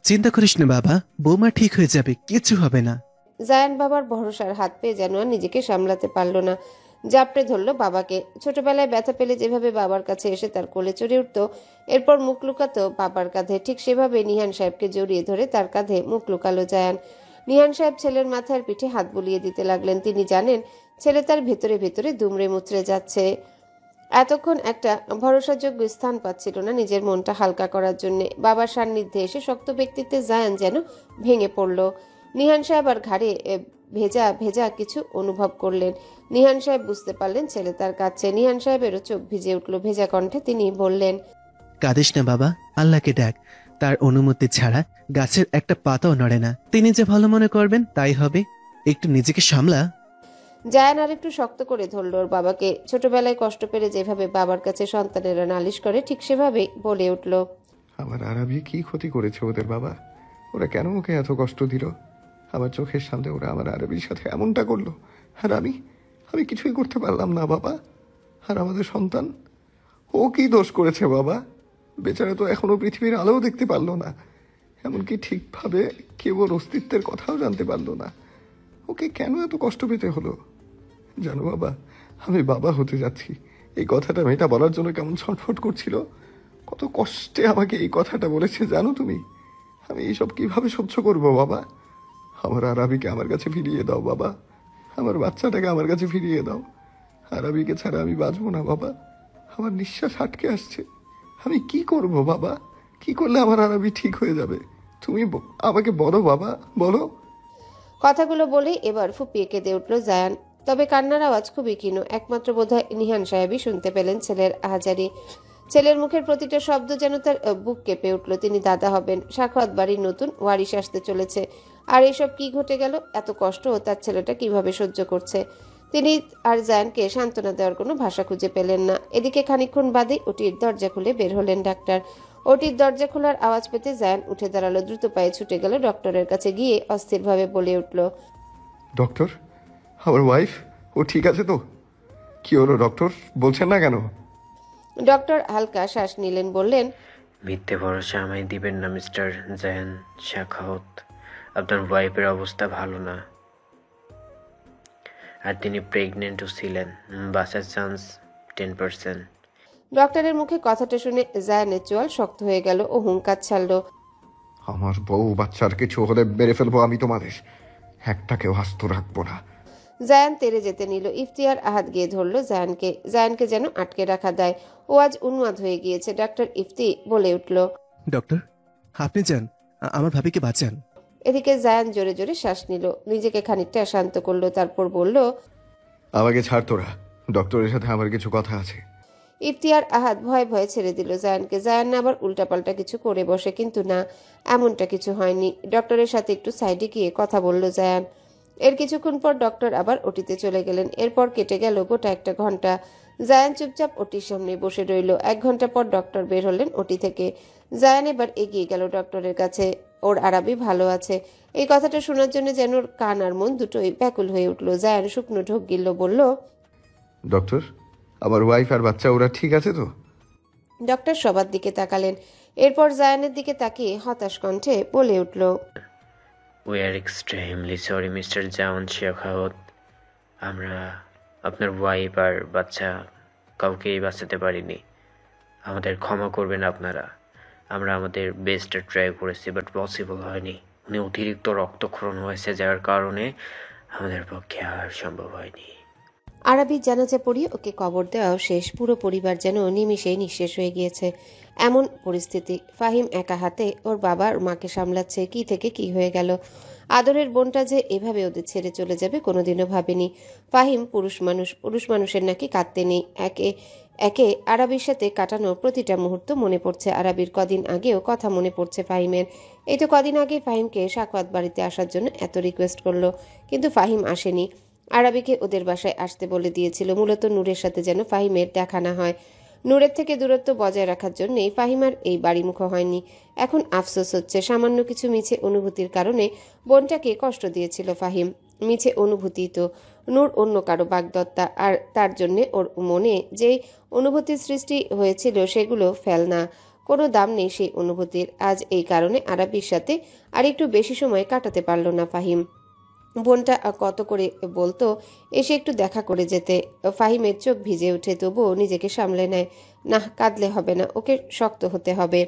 চিন্তা করিস না বাবা, বৌমা ঠিক হয়ে যাবে, কিছু হবে না। জায়ান বাবার ভরসার হাত পেয়ে যেন আর নিজেকে সামলাতে পারল না, জাপটে ধরল বাবাকে। ছোটবেলায় ব্যথা পেলে যেভাবে বাবার কাছে এসে তার কোলে চড়ে উঠত, এরপর মুখ লুকাতো বাবার কাঁধে, ঠিক সেভাবে নিহান সাহেবকে জড়িয়ে ধরে তার কাঁধে মুখ লুকালো জায়ান। নিহান সাহেব ছেলের মাথার পিঠে হাত বুলিয়ে দিতে লাগলেন। তিনি জানেন ছেলে তার ভেতরে ভেতরে দুমড়ে মুচড়ে যাচ্ছে। এতক্ষণ একটা ভরসাযোগ্য স্থান পাচ্ছিল না নিজের মনটা হালকা করার জন্য। বাবার সান্নিধ্যে এসে শক্ত ব্যক্তিত্বে জায়ান যেন ভেঙে পড়ল। নিহান সাহেব আর ঘাড়ে ভেজা ভেজা কিছু অনুভব করলেন। নিহান সাহেব বুঝতে পারলেন ছেলে তার কাছে। নিহান সাহেবেরও চোখ ভিজে উঠল। ভেজা কণ্ঠে তিনি বললেন, কাঁদিস না বাবা, আল্লাহকে ডাক। তার অনুমতি ছাড়া গাছের একটা পাতাও নড়ে না। তিনি যে ভালো মনে করবেন তাই হবে, একটু নিজেকে সামলা। জায়ান আর একটু শক্ত করে ধরল ওর বাবাকে। ছোটবেলায় কষ্ট পেলে যেভাবে বাবার কাছে সন্তানেরা নালিশ করে, ঠিক সেভাবেই বলে উঠল, আমার আরাবি কি ক্ষতি করেছে ওদের বাবা? ওরা কেন ওকে এত কষ্ট দিল? আমার চোখের সামনে ওরা আমার আরবির সাথে এমনটা করলো, আর আমি কিছুই করতে পারলাম না বাবা। আর আমাদের সন্তান, ও কি দোষ করেছে বাবা? বেচারা তো এখনো পৃথিবীর আলোও দেখতে পারলো না, এমনকি ঠিকভাবে কেউ ওর অস্তিত্বের কথাও জানতে পারলো না। ওকে কেন এত কষ্ট পেতে হলো? জানো বাবা, আমি বাবা হতে যাচ্ছি, এই কথাটা মেয়েটা বলার জন্য কেমন ছটফট করছিল। কত কষ্টে আমাকে এই কথাটা বলেছে জানো তুমি? আমি এইসব কিভাবে সহ্য করবো বাবা? আমার আরাবিকে আমার কাছে ফিরিয়ে দাও বাবা, আমার বাচ্চাটাকে আমার কাছে ফিরিয়ে দাও। আরাবিকে ছাড়া আমি বাঁচবো না বাবা, আমার নিঃশ্বাস আটকে আসছে। আমি কি করব বাবা? কি করলে আমার আরাবি ঠিক হয়ে যাবে? তুমি আমাকে বলো বাবা, বলো। কথাগুলো বলেই এবার ফুপিয়ে কেঁদে উঠল জায়ান। তবে কান্নার আওয়াজ খুবই ক্ষীণ। একমাত্র বোধহয় নিহান সাহেবই শুনতে পেলেন ছেলের আহাজারি। ছেলের মুখের প্রতিটা শব্দ যেন তার বুক কেঁপে উঠল। তিনি দাদা হবেন, সাখাওয়াত বাড়ির নতুন ওয়ারিশ আসতে চলেছে। আর এসব কি ঘটে গেল? এত কষ্ট তার ছেলেটা কিভাবে সহ্য করছে? তিনি আর জায়ানকে সান্ত্বনা দেওয়ার কোনো ভাষা খুঁজে পেলেন না। এদিকে খানিকক্ষণ বাদে ওটির দরজা খুলে বের হলেন ডাক্তার। ওটির দরজা খোলার আওয়াজ পেতে জায়ান উঠে দাঁড়ালো। দ্রুত পায়ে ছুটে গেল ডক্টরের কাছে। গিয়ে অস্থিরভাবে বলে উঠল, ডক্টর, আমার ওয়াইফ ও ঠিক আছে তো? কি হলো ডক্টর, বলছেন না কেন? ডক্টর হালকা শ্বাস নিলেন, বললেন, মিথ্যে ভরসা আমায় দিবেন না মিস্টার জায়ান শাখাওয়াত। আপনার ওয়াইফের অবস্থা ভালো না, আর তিনি প্রেগনেন্টও ছিলেন। বাঁচার চান্স 10%। ডক্টরের মুখে কথাটা শুনে জায়ানের চোয়াল শক্ত হয়ে গেল ও হুঙ্কার ছাড়ল, আমার বউ বাচ্চার কিছু হলে মেরে ফেলবো আমি তোমাদের, একটাকেও আস্ত রাখবো না। জায়ান তেড়ে যেতে নিল। ইফতিয়ার হাত গিয়ে ধরল জায়ানকে। জায়ানকে যেন আটকে রাখা দেয়। ও আজ উন্মাদ হয়ে গিয়েছে। ডক্টর ইফতি বলে উঠল, ডক্টর, আপনি যান, আমার ভাবিকে বাঁচান। এদিকে জায়ান জোরে জোরে শ্বাস নিল, নিজেকে খানিকটা শান্ত করলো। তারপর বলল, আমাকে ছাড় তোরা, ডক্টরের সাথে আমার কিছু কথা আছে। ইফতিয়ার আহাত ভয়ে ভয়ে ছেড়ে দিল জায়ানকে। জায়ান না আবার উল্টাপাল্টা কিছু করে বসে, কিন্তু না, এমনটা কিছু হয়নি। ডক্টরের সাথে একটু সাইডে গিয়ে কথা বলল জায়ান। এর কিছুক্ষণ পর ডক্টর আবার ওটিতে চলে গেলেন। এরপর কেটে গেল গোটা একটা ঘন্টা। জায়ান চুপচাপ ওটির সামনে বসে রইল। 1 ঘন্টা পর ডক্টর বের হলেন ওটি থেকে। জায়ান এবার এগিয়ে গেল ডক্টরের কাছে। ওর আরাবি ভালো আছে, এই কথাটা শোনার জন্য যেন ওর কান আর মন দুটোই ব্যাকুল হয়ে উঠল। জায়ান শুকনো ঢোক গিলল, বলল, ডক্টর, আমার ওয়াইফ আর বাচ্চা ওরা ঠিক আছে তো? ডক্টর সবার দিকে তাকালেন। এরপর জায়ানের দিকে তাকিয়ে হতাশ কণ্ঠে বলে উঠল, we are extremely sorry mister Zayan Shakhawat. আমরা আপনার ওয়াইফ আর বাচ্চা কাউকেই বাঁচাতে পারিনি। আমাদের ক্ষমা করবেন আপনারা। আমরা আমাদের বেস্টটা ট্রাই করেছি, বাট পসিবল হয়নি। উনি অতিরিক্ত রক্তক্ষরণ হয়েছে, যার কারণে আমাদের পক্ষে আর সম্ভব হয়নি। আরাবি জানাজা পড়িয়ে ওকে কবর দেওয়াও শেষ। পুরো পরিবার যেন নিমিষেই নিঃশেষ হয়ে গিয়েছে। এমন পরিস্থিতি। ফাহিম একা হাতে ওর বাবার মাকে সামলাচ্ছে। কি থেকে কি হয়ে গেল। আদরের বোনটা যে এভাবে ওদের ছেড়ে চলে যাবে কোনোদিনও ভাবেনি। ফাহিম পুরুষ মানুষ, পুরুষ মানুষের নাকি কাঁদতে নেই। একে একে আরাবির সাথে কাটানো প্রতিটা মুহূর্ত মনে পড়ছে আরাবির। কদিন আগেও কথা মনে পড়ছে ফাহিমের। এই তো কদিন আগে ফাহিমকে সাখাওয়াত বাড়িতে আসার জন্য এত রিকোয়েস্ট করলো, কিন্তু ফাহিম আসেনি। আরাবিকে ওদের বাসায় আসতে বলে দিয়েছিল, মূলত নূরের সাথে যেন ফাহিমের দেখা না হয়। নূরের থেকে দূরত্ব বজায় রাখার জন্যই ফাহিম আর এই বাড়িমুখ হয়নি। এখন আফসোস হচ্ছে, সামান্য কিছু মিছে অনুভূতির কারণে বোনটাকে কষ্ট দিয়েছিল ফাহিম। মিছে অনুভূতি তো, নূর অন্য কারো বাগদত্তা, আর তার জন্য ওর মনে যে অনুভূতির সৃষ্টি হয়েছিল সেগুলো ফেলনা, কোনো দাম নেই সেই অনুভূতির। আজ এই কারণে আরাবির সাথে আর একটু বেশি সময় কাটাতে পারল না ফাহিম। বোনটা কত করে বলতো এসে একটু দেখা করে যেতে। ফাহিমের চোখ ভিজে ওঠে, তবুও নিজেকে সামলে নেয়। না, কাঁদলে হবে না, ওকে শক্ত হতে হবে।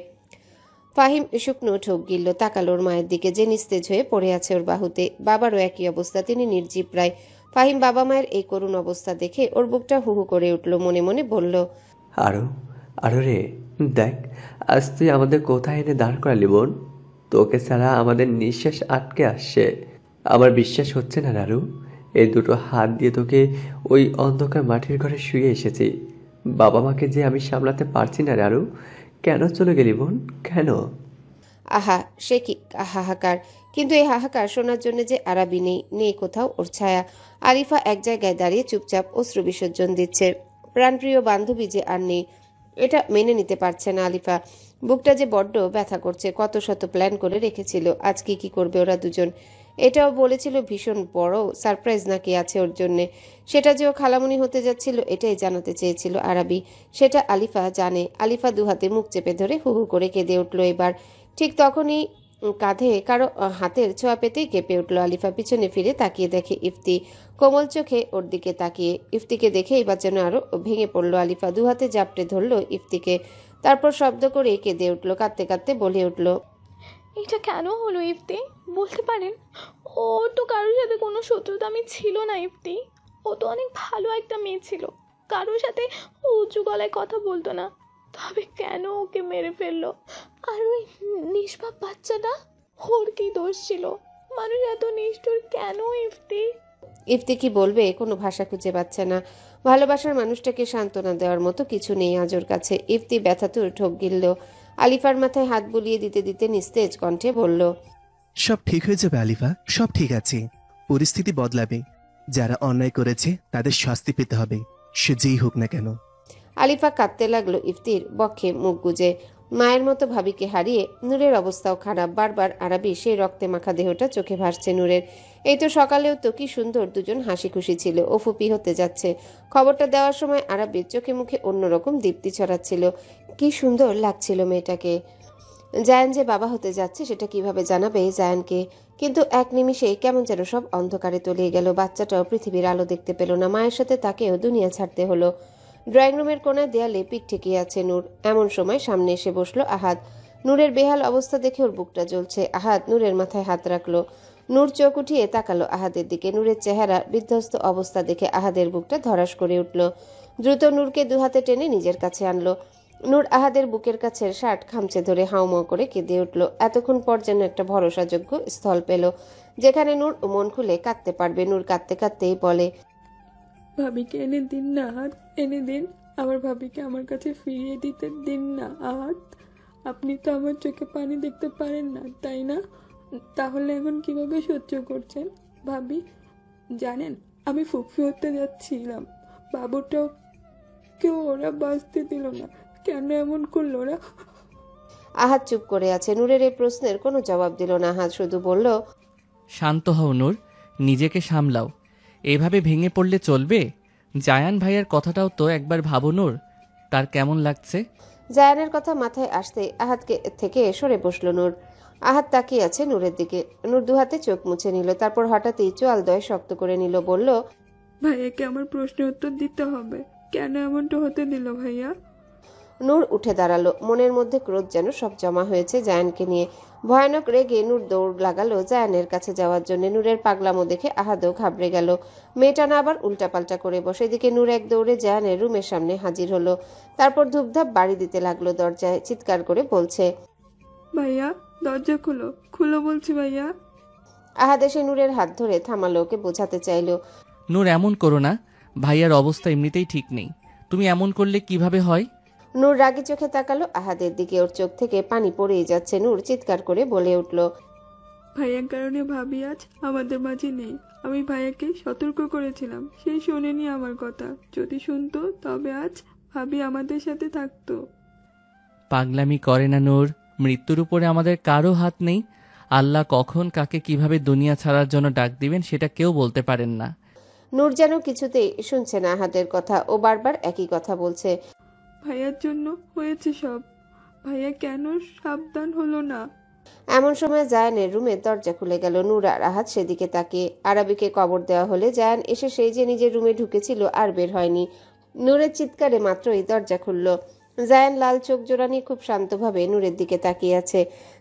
ফাহিম শুকনো ঠোক গিলল, তাকালো ওর মায়ের দিকে, যে নিস্তেজ হয়ে পড়ে আছে ওর বাহুতে। বাবারও একই অবস্থা, তিনি নির্জীব প্রায়। ফাহিম বাবা মায়ের এই করুণ অবস্থা দেখে ওর বুকটা হুহু করে উঠল, মনে মনে বলল, আরো আরো রে, দেখ আজ তুই আমাদের কোথায় এনে দাঁড় করালি বোন। তোকে ছাড়া আমাদের নিঃশ্বাস আটকে আসছে। আমার বিশ্বাস হচ্ছে না রারু, এই দুটো হাত দিয়ে তোকে ওই অন্ধকার মাটির ঘরে শুয়ে এসেছি। বাবা মাকে যে আমি সামলাতে পারছি না রারু। কেন চলে গেলি বোন, কেন? আহা, সে কি হাহাকার! কিন্তু এই হাহাকার শোনার জন্য যে আরাবি নেই, নেই কোথাও ওর ছায়া। আরিফা এক জায়গায় দাঁড়িয়ে চুপচাপ অশ্রু বিসর্জন দিচ্ছে। প্রাণপ্রিয় বান্ধবী যে আর নেই, এটা মেনে নিতে পারছে না আলিফা। বুকটা যে বড্ড ব্যথা করছে। কত শত প্ল্যান করে রেখেছিল আজ কি করবে ওরা দুজন। এটাও বলেছিল ভীষণ বড় সারপ্রাইজ নাকি আছে ওর জন্যে। সেটা যে ও খালামুনি হতে যাচ্ছিল এটাই জানাতে চেয়েছিল আরাবি। সেটা আলিফা জানে। আলিফা দুহাতে মুখ চেপে ধরে হু হু করে কেঁদে উঠল এবার। ঠিক তখনই কাঁধে কারো হাতের ছোঁয়া পেতেই কেঁপে উঠল আলিফা। পিছনে ফিরে তাকিয়ে দেখে ইফতি, কোমল চোখে ওর দিকে তাকিয়ে। ইফতিকে দেখে এবার যেন আরো ভেঙে পড়ল আলিফা, দুহাতে জাপটে ধরল ইফতিকে। তারপর শব্দ করে কেঁদে উঠল, কাঁদতে কাঁদতে বলে উঠল, এটা কেন হলো ইফতি? বলতে পারেন? ও তো কারোর সাথে কোনো শত্রুতা আমি ছিল না ইফতি। ও তো অনেক ভালো একটা মেয়ে ছিল, কারোর সাথে উঁচু গলায় কথা বলতো না। তবে কেন ওকে মেরে ফেললো? আর ওই নিষ্পাপ বাচ্চাটা, ওর কি দোষ ছিল? মানুষ এত নিষ্ঠুর কেন ইফতি? ইফতি কি বলবে, কোনো ভাষা খুঁজে পাচ্ছে না। ভালোবাসার মানুষটাকে সান্ত্বনা দেওয়ার মতো কিছু নেই আজ ওর কাছে। ইফতি ব্যথাতুর ঠোক গিলল। আলিফার মাথায় হাত বুলিয়ে দিতে দিতে নিস্তেজ কণ্ঠে বলল, সব ঠিক হয়ে যাবে আলিফা, সব ঠিক আছে। পরিস্থিতি বদলাবে। যারা অন্যায় করেছে তাদের শাস্তি পেতে হবে, সে যেই হোক না কেন। আলিফা কাঁদতে লাগলো ইফতির বক্ষে মুখ গুজে। মায়ের মতো ভাবিকে হারিয়ে নূরের অবস্থাও খারাপ। বারবার আরাবি সেই রক্তে মাখা দেহটা চোখে ভাসছে নূরের। এই তো সকালেও তো কি সুন্দর দুজন হাসি খুশি ছিল। ও ফুপি হতে যাচ্ছে। খবরটা দেওয়ার সময় আরাবির চোখে মুখে অন্যরকম দীপ্তি ছড়াচ্ছিল। কি সুন্দর লাগছিল মেয়েটাকে। জায়ান যে বাবা হতে যাচ্ছে সেটা কিভাবে জানাবে জায়ানকে? কিন্তু এক নিমিষেই কেমন যেন সব অন্ধকারে তলিয়ে গেল। বাচ্চাটাও পৃথিবীর আলো দেখতে পেল না। মায়ের সাথে তাকেও দুনিয়া ছাড়তে হলো। ড্রয়িং রুমের কোনায় দেয়ালে পিঠ ঠেকিয়ে আছে নূর। এমন সময় সামনে এসে বসলো আহাদ। নূরের বেহাল অবস্থা দেখে ওর বুকটা জ্বলছে। আহাদ নূরের মাথায় হাত রাখলো। নূর চোখ উঠিয়ে তাকালো আহাদের দিকে। নূরের চেহারা বিধ্বস্ত অবস্থা দেখে আহাদের বুকটা ধরাস করে উঠল। দ্রুত নূরকে দুহাতে টেনে নিজের কাছে আনলো। নূর আহাদের বুকের কাছের শার্ট খামচে ধরে হাউমাউ করে কেঁদে উঠল। এতক্ষণ পর যেন একটা ভরসাযোগ্য স্থল পেল, যেখানে নূর মন খুলে কাঁদতে পারবে। নূর কাঁদতে কাঁদতেই বলে, ভাবিকে এনে দিন না আহাত, এনে দিন। আমার ভাবিকে আমার কাছে ফিরিয়ে দিতে দিন না আহাত। আপনি তো আমার চোখে পানি দেখতে পারেন না, তাই না? তাহলে এখন কিভাবে সহ্য করছেন ভাবি? জানেন, আমি ফুফি হতে যাচ্ছিলাম। বাবুটাও কেউ ওরা বাঁচতে দিল না। কেন এমন করলো ওরা? আহাদ চুপ করে আছে। নূরের এই প্রশ্নের কোনো জবাব দিল না। আহাদ শুধু বলল, শান্ত হও নূর, নিজেকে সামলাও। এভাবে ভেঙে পড়লে চলবে? জায়ান ভাইয়ের কথাটাও তো একবার ভাবো নূর, তার কেমন লাগছে। জায়ানের কথা মাথায় আসতে আহাদকে থেকে সরে বসলো নূর। আহাদ তাকিয়ে আছে নূরের দিকে। নূর দুহাতে চোখ মুছে নিল, তারপর হঠাৎই চোয়াল দয় শক্ত করে নিল, বলল, ভাইয়াকে আমার প্রশ্নের উত্তর দিতে হবে। কেন এমনটা হতে দিল ভাইয়া? নূর উঠে দাঁড়ালো। মনের মধ্যে ক্রোধ যেন সব জমা হয়েছে জায়ানকে নিয়ে। ভয়ানক রেগে নূর দৌড় লাগালো জায়ানের কাছে যাওয়ার জন্য। নূরের পাগলামো দেখে আহাদও ঘাবড়ে গেল। মেয়েটা না আবার উল্টাপাল্টা করে বসে। এদিকে নূর এক দৌড়ে জায়ানের রুমের সামনে হাজির হলো। তারপর ধূপধাপ বাড়ি দিতে লাগলো দরজায়, চিৎকার করে বলছে, ভাইয়া দরজা খুলো, খুলো বলছি ভাইয়া। আহাদ এসে নূরের হাত ধরে থামালো, ওকে বোঝাতে চাইলো। নূর এমন করো না, ভাইয়ার অবস্থা এমনিতেই ঠিক নেই, তুমি এমন করলে কিভাবে হয়। নূর রাগী চোখে তাকালো আহাদের দিকে। ওর চোখ থেকে পানি পড়েই যাচ্ছে। নূর চিৎকার করে বলে উঠল, ভাইয়ার কারণে ভাবি আজ আমাদের মাঝে নেই। আমি ভাইয়াকে সতর্ক করেছিলাম, সে শোনেনি আমার কথা। যদি শুনতো তবে আজ ভাবি আমাদের সাথে থাকতো। পাগলামি করে না নূর, মৃত্যুর উপরে আমাদের কারো হাত নেই। আল্লাহ কখন কাকে কিভাবে দুনিয়া ছাড়ার জন্য ডাক দিবেন সেটা কেউ বলতে পারেন না। নূর যেন কিছুতেই শুনছে না আহাদের কথা, ও বারবার একই কথা বলছে। ভাইয়ার জন্য হয়েছে সব। ভাইয়া কেন সাবধান হলো না? এমন সময় জায়ানের রুমের দরজা খুলে গেল। নূর আর আহাদ সেদিকে তাকিয়ে। আরাবিকে কবর দেওয়া হলে জায়ান এসে সেই যে নিজের রুমে ঢুকেছিল আর বের হয়নি। নূরের চিৎকারে মাত্রই দরজা খুলল। জায়ান লাল চোখ জোড়া নিয়ে খুব শান্তভাবে নূরের দিকে তাকিয়ে আছে।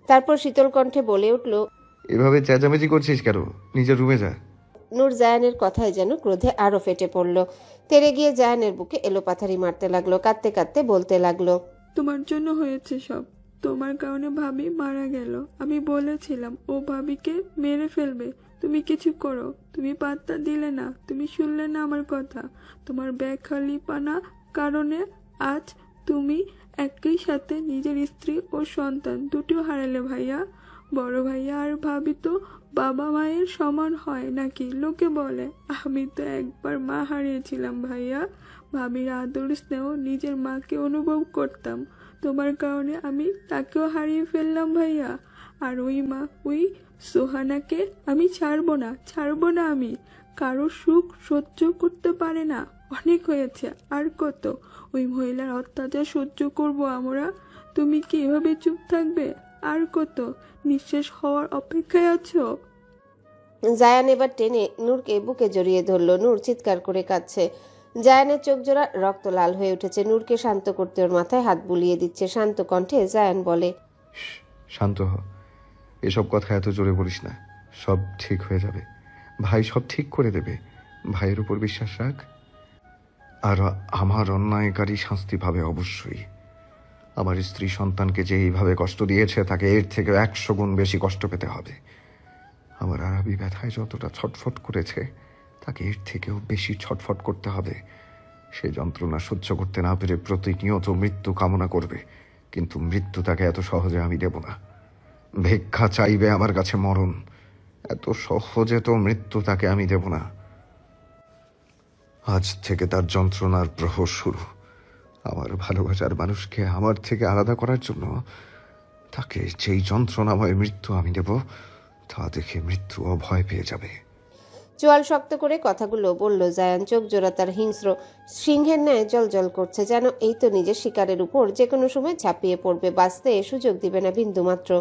তারপর শীতল কণ্ঠে বলে উঠল, এভাবে চেঁচামেচি করছিস কেন? নিজের রুমে যা। নূর জায়ানের কথায় যেন ক্রোধে আরো ফেটে পড়ল। তেড়ে গিয়ে জায়ানের বুকে এলোপাথারি মারতে লাগলো, কাঁদতে কাঁদতে বলতে লাগলো, তোমার জন্য হয়েছে সব। তোমার কারণে ভাবি মারা গেল। আমি বলেছিলাম ও ভাবিকে মেরে ফেলবে, তুমি কিছু করো। তুমি পাত্তা দিলে না, তুমি শুনলে না আমার কথা। তোমার ব্যাখালিপানা কারণে আজ তুমি একই সাথে নিজের স্ত্রী ও সন্তান দুটিও হারালে ভাইয়া। বড় ভাইয়া আর ভাবি তো বাবা মায়ের সমান হয় নাকি লোকে বলে। আমি তো একবার মা হারিয়েছিলাম ভাইয়া। ভাবির আদর স্নেহ নিজের মাকে অনুভব করতাম। তোমার কারণে আমি তাকেও হারিয়ে ফেললাম ভাইয়া। আর ওই মা, ওই সোহানাকে আমি ছাড়বো না আমি। কারো সুখ সহ্য করতে পারে না। অনেক হয়েছে, আর কত? ওই মহিলার অত্যাচার সহ্য করব আমরা? তুমি কি এভাবে চুপ থাকবে? আর কত নিঃশেষ হওয়ার অপেক্ষায় আছো? জায়ান এবার টেনে নূরকে বুকে জড়িয়ে ধরল। নূর চিৎকার করে কাঁদছে। জায়ানের চোখ জোড়া রক্ত লাল হয়ে উঠেছে। নূরকে শান্ত করতে ওর মাথায় হাত বুলিয়ে দিচ্ছে। শান্ত কণ্ঠে জায়ান বলে, শান্ত হ। এসব কথা এত জোরে বলিস না। সব ঠিক হয়ে যাবে। ভাই সব ঠিক করে দেবে। ভাইয়ের উপর বিশ্বাস রাখ। আর আমার অন্যায়কারী শাস্তি পাবে অবশ্যই। আমার স্ত্রী সন্তানকে যে এইভাবে কষ্ট দিয়েছে তাকে এর থেকে 100 গুণ বেশি কষ্ট পেতে হবে। আমার আরবি ব্যথায় যতটা ছটফট করেছে তাকে এর থেকেও বেশি ছটফট করতে হবে। সে যন্ত্রণা সহ্য করতে না পেরে প্রতিনিয়ত মৃত্যু কামনা করবে, কিন্তু মৃত্যু তাকে এত সহজে আমি দেব না। ভিক্ষা চাইবে আমার কাছে মরণ, এত সহজে তো মৃত্যু তাকে আমি দেব না। আজ থেকে তার যন্ত্রণার প্রহর শুরু। আমার ভালোবাসার মানুষকে আমার থেকে আলাদা করার জন্য তাকে যেই যন্ত্রণাময় মৃত্যু আমি দেব, তা দেখে মৃত্যুও ভয় পেয়ে যাবে। চোয়াল শক্ত করে কথাগুলো বলল জায়ান। চোখ জোড়া তার হিংস্র সিংহের ন্যায় জলজল করছে, যেন এই তো নিজের শিকারের উপর যে কোনো সময় ঝাঁপিয়ে পড়বে, বাঁচতে সুযোগ দিবে না বিন্দুমাত্র।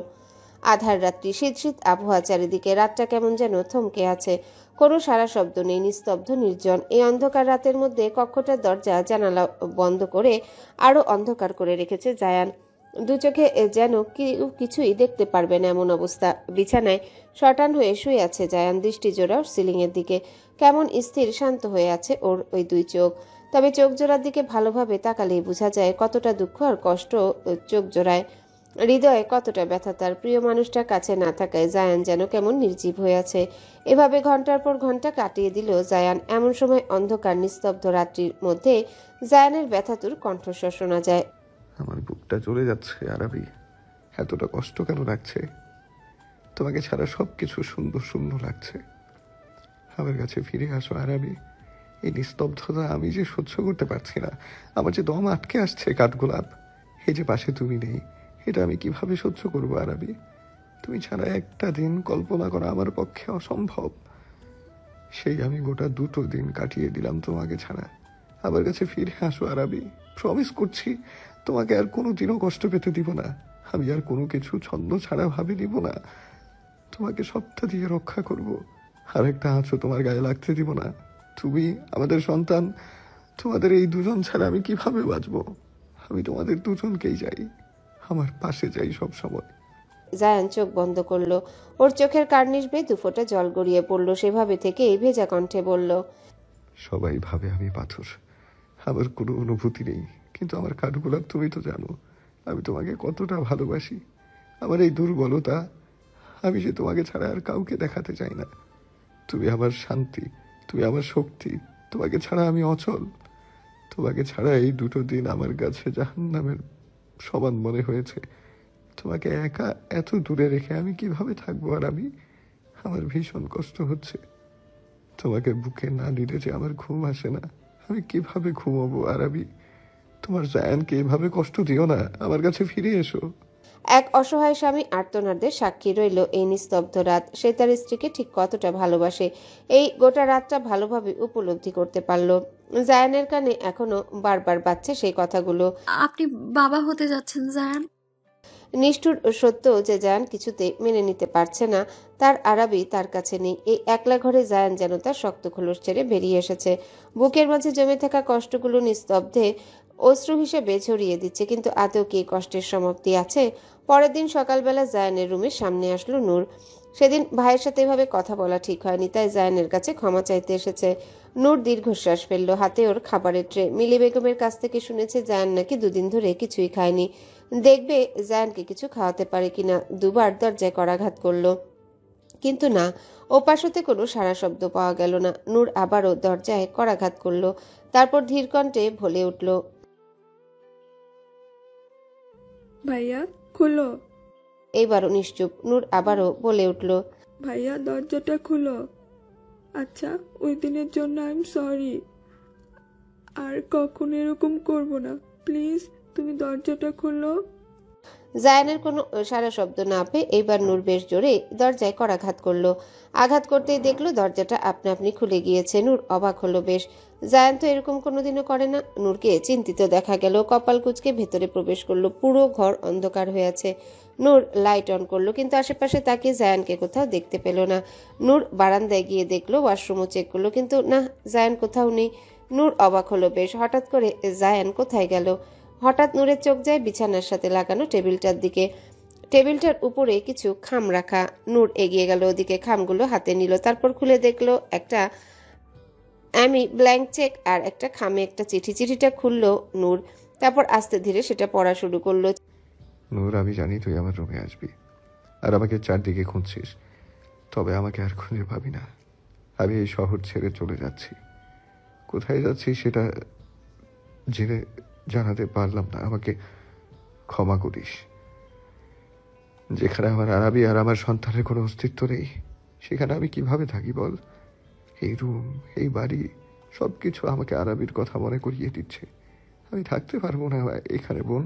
আধার রাত্রি, শীত শীত আবহাওয়া চারিদিকে। রাতটা কেমন যেন থমকে আছে। কোনো সারা শব্দ নেই, নিস্তব্ধ নির্জন। এই অন্ধকার রাতের মধ্যে কক্ষটার দরজা জানালা বন্ধ করে আরো অন্ধকার করে রেখেছে জায়ান। দু চোখে যেন কিছুই দেখতে পারবে না এমন অবস্থা। বিছানায় শটান হয়ে শুয়ে আছে জায়ান, দৃষ্টি জোড়া সিলিংয়ের দিকে। কেমন স্থির শান্ত হয়ে আছে ওর ওই দুই চোখ। তবে চোখ জোড়ার দিকে ভালোভাবে তাকালেই বোঝা যায় কতটা দুঃখ আর কষ্ট চোখ জোড়ায়। হৃদয়ে কতটা ব্যথা তার। প্রিয় মানুষটার কাছে না থাকায় জায়ান যেন কেমন নির্জীব হয়ে আছে। এভাবে ঘন্টার পর ঘন্টা কাটিয়ে দিল জায়ান। এমন সময় অন্ধকার নিস্তব্ধ রাত্রির মধ্যে জায়ানের ব্যথাতুর কণ্ঠস্বর শোনা যায়। আমার বুকটা চলে যাচ্ছে আরবি। এতটা কষ্ট কেন লাগছে? তোমাকে ছাড়া সবকিছু সুন্দর সুন্দর লাগছে। আমার কাছে ফিরে আসো আরবি। এই নিস্তব্ধতা আমি যে সহ্য করতে পারছি না। আমার যে দম আটকে আসছে কাঠগোলাপ। এই যে পাশে তুমি নেই, এটা আমি কিভাবে সহ্য করবো আরবি? তুমি ছাড়া একটা দিন কল্পনা করা আমার পক্ষে অসম্ভব। সেই আমি গোটা 2 দিন কাটিয়ে দিলাম তোমাকে ছাড়া। আমার কাছে ফিরে আসো আরবি। প্রমিস করছি তোমাকে আর কোনোদিনও কষ্ট পেতে দিব না। আমি আর কোনো কিছু ছন্দ ছাড়া ভাবে দিব না। তোমাকে সবটা দিয়ে রক্ষা করব। আর একটা আঁচও তোমার গায়ে লাগতে দিব না। তুমি আমাদের সন্তান। তোমাদের এই দুজন ছাড়া আমি কিভাবে বাঁচবো? আমি তোমাদের দুজনকেই চাই, আমার পাশে চাই সব সময়। জায়ান চোখ বন্ধ করলো। ওর চোখের কার্নিশ বেয়ে 2 ফোঁটা জল গড়িয়ে পড়লো। সেভাবে থেকেই ভেজা কণ্ঠে বলল, সবাই ভাবে আমি পাথর, আমার কোনো অনুভূতি নেই। কিন্তু আমার কাঠগোলাপ, তুমি তো জানো আমি তোমাকে কতটা ভালোবাসি। আমার এই দুর্বলতা আমি যে তোমাকে ছাড়া আর কাউকে দেখাতে চাই না। তুমি আমার শান্তি, তুমি আমার শক্তি। তোমাকে ছাড়া আমি অচল। তোমাকে ছাড়া এই 2 দিন আমার কাছে জাহান্নামের সমান মনে হয়েছে। তোমাকে একা এত দূরে রেখে আমি কিভাবে থাকবো? আর আমার ভীষণ কষ্ট হচ্ছে। তোমাকে বুকে না নিলে যে আমার ঘুম আসে না। আমি কিভাবে ঘুমাবো আরবি? তোমার জায়ানকে এভাবে কষ্ট দিও না, আমার কাছে ফিরে এসো। এক অসহায় স্বামী আর্তনাদের সাক্ষী রইল এই নিস্তব্ধ রাত। সে তার স্ত্রীকে ঠিক কতটা ভালোবাসে এই গোটা রাতটা ভালোভাবে উপলব্ধি করতে পারল। জায়ানের কানে এখনো বারবার বাজছে সেই কথাগুলো। আপনি বাবা হতে যাচ্ছেন জায়ান। নিষ্ঠুর সত্য যে জায়ান কিছুতে মেনে নিতে পারছে না তার আরাবি তার কাছে নেই। এই একলা ঘরে জায়ান যেন তার শক্ত খোলস ছেড়ে বেরিয়ে এসেছে। বুকের মাঝে জমে থাকা কষ্টগুলো নিস্তব্ধে অশ্রু হিসেবে ছড়িয়ে দিচ্ছে, কিন্তু আদৌ কি কষ্টের সমাপ্তি আছে? পরের দিন সকালবেলা জায়ানের রুমের সামনে আসলো নূর। সেদিন ভাইয়ের সাথে এভাবে কথা বলা ঠিক হয়নি, তাই জায়ানের কাছে ক্ষমা চাইতে এসেছে। নূর দীর্ঘশ্বাস ফেলল। হাতে ওর খাবারের ট্রে। মিলি বেগমের কাছ থেকে শুনেছে জায়ান নাকি দুদিন ধরে কিছুই খায়নি। দেখবে জায়ানকে কিছু খাওয়াতে পারে কিনা। দুবার দরজায় করাঘাত করলো, কিন্তু না, ওপাশ হতে কোনো সারা শব্দ পাওয়া গেল না। নূর আবারও দরজায় করাঘাত করলো, তারপর ধীর কণ্ঠে বলে উঠল, ভাইয়া খুলো, এইবারও নিশ্চুপ। নূর আবারও বলে উঠল, ভাইয়া দরজাটা খুলো। আচ্ছা, ওই দিনের জন্য আই এম সরি, আর কখনো এরকম করব না, প্লিজ তুমি দরজাটা খোলো। জায়ানের কোনো সারা শব্দ না পেয়ে এইবার নূর বেশ জোরে দরজায় করাঘাত করলো। আঘাত করতেই দেখলো দরজাটা আপনা আপনি খুলে গিয়েছে। নূর অবাক হলো বেশ। জায়ান তো এরকম কোনোদিনও করে না। নূরকে চিন্তিত দেখা গেল। কপাল কুঁচকে ভেতরে প্রবেশ করলো। পুরো ঘর অন্ধকার হয়ে আছে। নূর লাইট অন করলো, কিন্তু আশেপাশে তাকিয়ে জায়ানকে কোথাও দেখতে পেল না। নূর বারান্দায় গিয়ে দেখলো, ওয়াশরুমও চেক করলো, কিন্তু না, জায়ান কোথাও নেই। নূর অবাক হলো বেশ। হঠাৎ করে জায়ান কোথায় গেল? হঠাৎ নূরের চোখ যায় বিছানার সাথে লাগানো টেবিলটার দিকে। টেবিলটার উপরে কিছু খাম রাখা। নূর এগিয়ে গেল ওদিকে, খামগুলো হাতে নিল, তারপর খুলে দেখলো একটা ব্ল্যাঙ্ক চেক আর একটা খামে একটা চিঠি। চিঠিটা খুললো নূর, তারপর আস্তে ধীরে সেটা পড়া শুরু করলো। নূর, আমি জানি তুই আমার রুমে আসবি আর আমাকে চারদিকে খুঁজছিস, তবে আমাকে আর খুঁজে পাবি না। আমি এই শহর ছেড়ে চলে যাচ্ছি। কোথায় যাচ্ছি সেটা জেনে জানাতে পারলাম না, আমাকে ক্ষমা করিস। যেখানে আমার আরাবি আর আমার সন্তানের কোনো অস্তিত্ব নেই, সেখানে আমি কিভাবে থাকি বল? এই রুম, এই বাড়ি, সব কিছু আমাকে আরাবির কথা মনে করিয়ে দিচ্ছে। আমি থাকতে পারবো না এখানে বোন।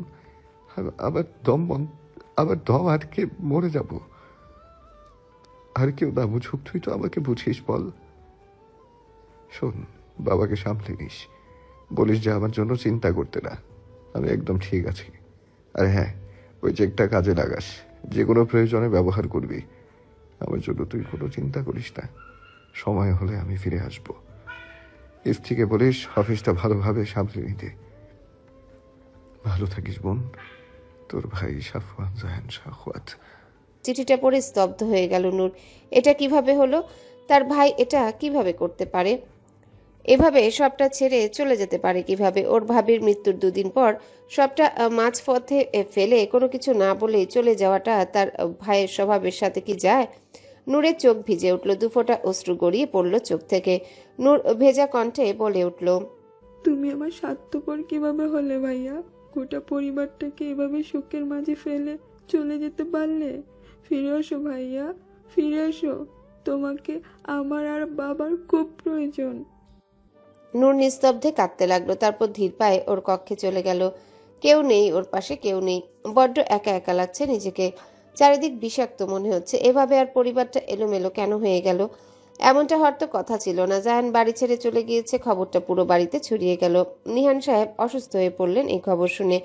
আবার দম আটকে মরে যাব। আর কেউ না বুঝুক, তুই তো আমাকে বুঝিস বল। শোন, বাবাকে সামলে নিস, বলিস যে আমার জন্য চিন্তা করতে না, আমি একদম ঠিক আছি। আর হ্যাঁ, ওই চেকটা কাজে লাগাস, যে কোনো প্রয়োজনে ব্যবহার করবি। আমার জন্য তুই কোনো চিন্তা করিস না, সময় হলে আমি ফিরে আসবো। স্ত্রীকে বলিস অফিসটা ভালোভাবে সামলে নিতে। ভালো থাকিস বোন, তোর ভাই সাফওয়ান জায়ান শাহওয়াত। চিঠিটা পড়ে স্তব্ধ হয়ে গেল নূর। এটা কিভাবে হলো? তার ভাই এটা কিভাবে করতে পারে? এভাবে সবটা ছেড়ে চলে যেতে পারে কিভাবে? ওর ভাবির মৃত্যুর দুদিন পর সবটা মাঝপথে ফেলে কোনো কিছু না বলে চলে যাওয়াটা তার ভাইয়ের স্বভাবের সাথে কি যায়? নূরের চোখ ভিজে উঠল, দুফোঁটা অশ্রু গড়িয়ে পড়ল চোখ থেকে। নূর ভেজা কণ্ঠে বলে উঠল, তুমি আমার স্বার্থপর কিভাবে হলে ভাইয়া? গোটা পরিবারটাকে এভাবে শোকের মাঝে ফেলে চলে যেতে পারলে? ফিরে এসো ভাইয়া, ফিরে এসো, তোমাকে আমার আর বাবার খুব প্রয়োজন। নূর নিস্তব্ধে কাঁদতে লাগলো, তারপর ধীর পায়ে ওর কক্ষে চলে গেল। কেউ নেই ওর পাশে, কেউ নেই। বড্ড একা একা লাগছে নিজেকে। চারিদিক বিষাক্ত মনে হচ্ছে। এভাবে আর পরিবারটা এলোমেলো কেন হয়ে গেল? এমনটা হওয়ার তো কথা ছিল না। জায়ান বাড়ি ছেড়ে চলে গিয়েছে, খবরটা পুরো বাড়িতে ছড়িয়ে গেল। নিহান সাহেব অসুস্থ হয়ে পড়লেন এই খবর শুনে।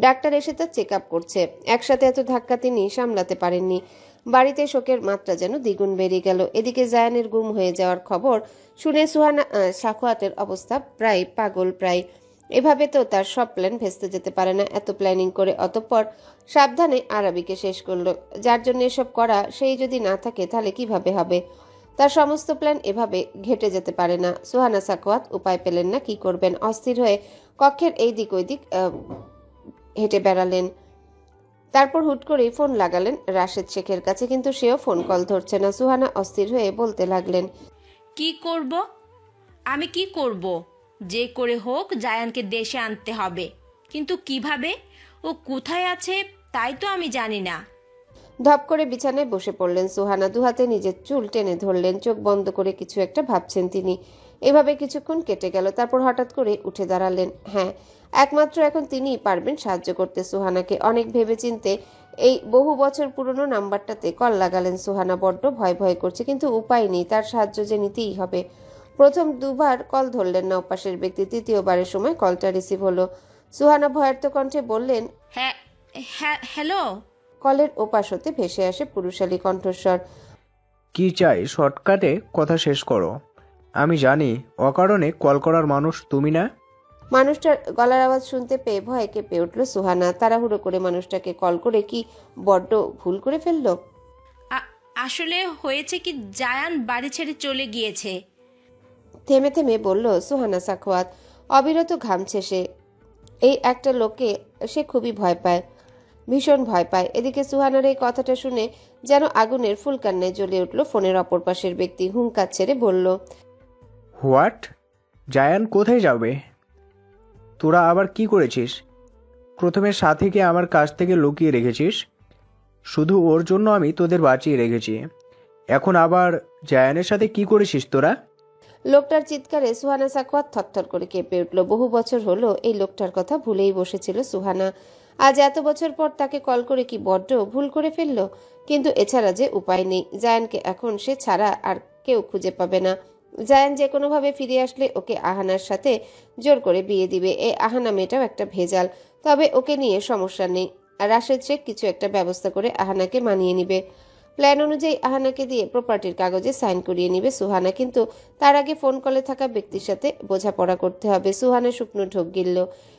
ডাক্তার এসে তার চেক আপ করছে। একসাথে এত ধাক্কা তিনি সামলাতে পারেননি। বাড়িতে শোকের মাত্রা যেন দ্বিগুণ বেরিয়ে গেল। এদিকে জায়ানের গুম হয়ে যাওয়ার খবর শুনে সুহানা শাখওয়াতের অবস্থা প্রায় পাগল। এভাবে তো তার সব প্ল্যান ভেস্তে যেতে পারে না। এত প্ল্যানিং করে অতঃপর সাবধানে আরাবিকে শেষ করলো। যার জন্য এসব করা, সেই যদি না থাকে তাহলে কিভাবে হবে? তার সমস্ত প্ল্যান এভাবে ঘেটে যেতে পারে না। সুহানা শাখওয়াত উপায় পেলেন না, কি করবেন। অস্থির হয়ে কক্ষের এই দিক ওই দিক হেঁটে বেড়ালেন। তারপর হুট করেই ফোন লাগালেন রাশেদ শেখের কাছে, কিন্তু সেও ফোন কল ধরছে না। সুহানা অস্থির হয়ে বলতে লাগলেন, কি করব? আমি কি করব? যে করে হোক জায়ানকে দেশে আনতে হবে, কিন্তু কিভাবে? ও কোথায় আছে তাই তো আমি জানি না। ধপ করে বিছানায় বসে পড়লেন সুহানা। দুহাতে নিজের চুল টেনে ধরলেন। চোখ বন্ধ করে কিছু একটা ভাবছেন তিনি। এভাবে কিছুক্ষণ কেটে গেল। তারপর হঠাৎ করে উঠে দাঁড়ালেন। হ্যাঁ, একমাত্র এখন তিনিই পারবেন সাহায্য করতে সুহানাকে। অনেক ভেবেচিন্তে এই বহু বছর পুরনো নাম্বারটাতে কল লাগালেন সুহানা। বড্ড ভয় ভয় করছে, কিন্তু উপায় নেই, তার সাহায্য যে নিতেই হবে। প্রথম দুবার কল ধরলেন না ওপাশের ব্যক্তি, তৃতীয়বারের সময় কলটা রিসিভ হলো। সুহানা ভয়ার্ত কণ্ঠে বললেন, হ্যাঁ হ্যাঁ হ্যালো। কলের ওপাশ হতে ভেসে আসে পুরুষালী কণ্ঠস্বর। কি চাই শর্টকাটে কথা শেষ করো। আমি জানি অকারণে কল করার মানুষ তুমি না। মানুষটার গলার আওয়াজ শুনতে পেয়ে ভয়ে কেঁপে উঠল সুহানা। তাড়াহুড়ো করে মানুষটাকে কল করে কি বড্ড ভুল করে ফেললো? আসলে হয়েছে কি, জায়ান বাড়ি ছেড়ে চলে গিয়েছে। থেমে থেমে বলল সুহানা সাখওয়াত। অবিরত ঘামছে সে। এই একটা লোককে সে খুবই ভয় পায়, ভীষণ ভয় পায়। এদিকে সুহানার এই কথাটা শুনে যেন আগুনের ফুলকান্নায় জ্বলে উঠল ফোনের অপর পাশের ব্যক্তি। হুঙ্কার ছেড়ে বলল, হোয়াট? জায়ান কোথায় যাবে? তোরা আবার কি করেছিস? প্রথমে সাথীকে আমার কাছ থেকে লুকিয়ে রেখেছিস, শুধু ওর জন্য আমি তোদের বাঁচিয়ে রেখেছি। এখন আবার জায়ানের সাথে কি করেছিস তোরা? লোকটার চিৎকারে সুহানা সাখওয়াত থরথর করে কেঁপে উঠল। বহু বছর হলো এই লোকটার কথা ভুলেই বসেছিল সুহানা। আজ এত বছর পর তাকে কল করে কি বড্ড ভুল করে ফেলল। কিন্তু এছাড়া যে উপায় নেই। জায়ানকে এখন সে ছাড়া আর কেউ খুঁজে পাবে না। জায়ান যে কোনোভাবে ফিরে আসলে ওকে আহানার সাথে জোর করে বিয়ে দিবে। এই আহানা মেয়েটাও একটা ভেজাল, তবে ওকে নিয়ে সমস্যা নেই। রাশেদ শেখ কিছু একটা ব্যবস্থা করে আহানাকে মানিয়ে নিবে। প্ল্যান অনুযায়ী আহানাকে দিয়ে প্রপার্টির কাগজে সাইন করিয়ে নিবে সুহানা। কিন্তু তার আগে ফোন কলে থাকা ব্যক্তির সাথে বোঝাপড়া করতে হবে। সুহানা শুকনো ঢোক গিলল।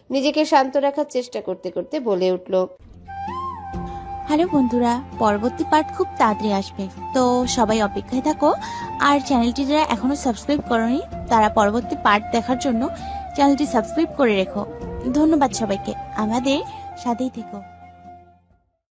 নিজেকে শান্ত রাখার চেষ্টা করতে করতে বলে উঠল, হ্যালো বন্ধুরা, পরবর্তী পার্ট খুব তাড়াতাড়ি আসবে, তো সবাই অপেক্ষায় থাকো। আর চ্যানেলটি যারা এখনো সাবস্ক্রাইব করনি তারা পরবর্তী পার্ট দেখার জন্য চ্যানেলটি সাবস্ক্রাইব করে রেখো। ধন্যবাদ সবাইকে, আমাদের সাথেই থেকো।